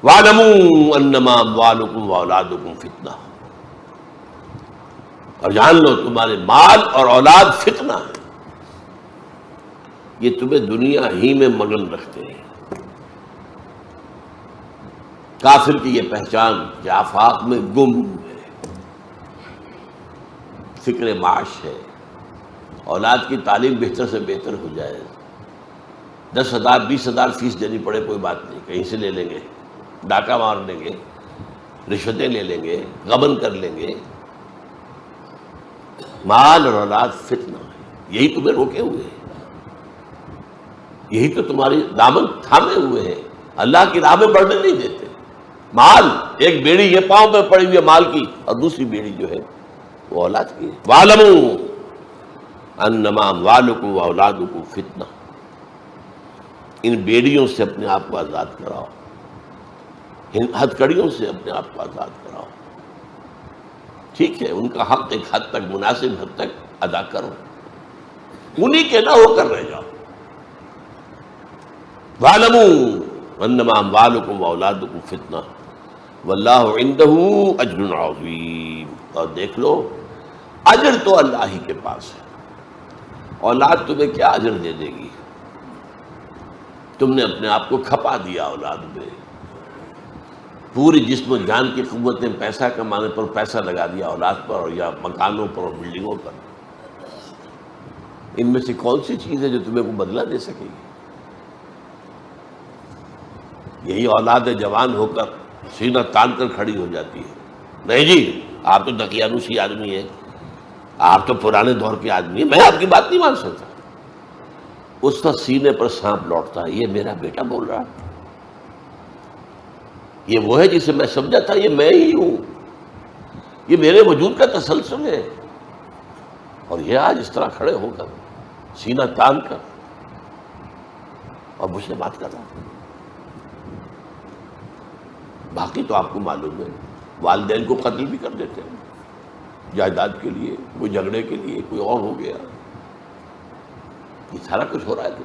وَاعْلَمُوا أَنَّمَا أَمْوَالُكُمْ وَأَوْلَادُكُمْ فِتْنَةٌ، اور جان لو تمہارے مال اور اولاد فتنہ ہے، یہ تمہیں دنیا ہی میں مگن رکھتے ہیں۔ کافر کی یہ پہچان کہ آفاق میں گم ہے، فکر معاش ہے، اولاد کی تعلیم بہتر سے بہتر ہو جائے، 10,000 20,000 فیس دینی پڑے کوئی بات نہیں، کہیں سے لے لیں گے، ڈاکہ مار لیں گے، رشوتیں لے لیں گے، غبن کر لیں گے۔ مال اور اولاد فتنہ ہے، یہی تمہیں روکے ہوئے ہیں، یہی تو تمہاری دامن تھامے ہوئے ہیں، اللہ کی راہ میں بڑھنے نہیں دیتے۔ مال، ایک بیڑی یہ پاؤں پہ پڑی ہوئی ہے مال کی، اور دوسری بیڑی جو ہے وہ اولاد کی ہے۔ وَاعْلَمُوا أَنَّمَا أَمْوَالُكُمْ وَأَوْلَادُكُمْ فِتْنَةٌ، ان بیڑیوں سے اپنے آپ کو آزاد کراؤ، ان ہتھ کڑیوں سے اپنے آپ کو آزاد کراؤ۔ ٹھیک ہے، ان کا حق ایک حد تک، مناسب حد تک ادا کرو، انہی کے نہ ہو کر رہ جاؤ۔ وَاعْلَمُوا أَنَّمَا أَمْوَالُكُمْ وَأَوْلَادُكُمْ فِتْنَةٌ وَاللَّهُ عِندَهُ أَجْرٌ عَظِيمٌ، اور دیکھ لو اجر تو اللہ ہی کے پاس ہے، اولاد تمہیں کیا اجر دے دے گی؟ تم نے اپنے آپ کو کھپا دیا اولاد میں، پوری جسم و جان کی قوت نے پیسہ کمانے پر پیسہ لگا دیا اولاد پر، یا مکانوں پر اور بلڈنگوں پر۔ ان میں سے کون سی چیز ہے جو تمہیں کو بدلہ دے سکے گی؟ یہی اولاد جوان ہو کر سینہ تان کر کھڑی ہو جاتی ہے، نہیں جی آپ تو دقیانوسی آدمی ہیں، آپ تو پرانے دور کے آدمی ہیں، میں آپ کی بات نہیں مان سکتا۔ اس کا سینے پر سانپ لوٹتا ہے، یہ میرا بیٹا بول رہا ہے، یہ وہ ہے جسے میں سمجھا تھا یہ میں ہی ہوں، یہ میرے وجود کا تسلسل ہے، اور یہ آج اس طرح کھڑے ہو کر سینہ تان کر اور مجھ سے بات کر رہا ہے۔ باقی تو آپ کو معلوم ہے والدین کو قتل بھی کر دیتے ہیں جائیداد کے لیے، کوئی جھگڑے کے لیے، کوئی اور ہو گیا، یہ سارا کچھ ہو رہا ہے کہ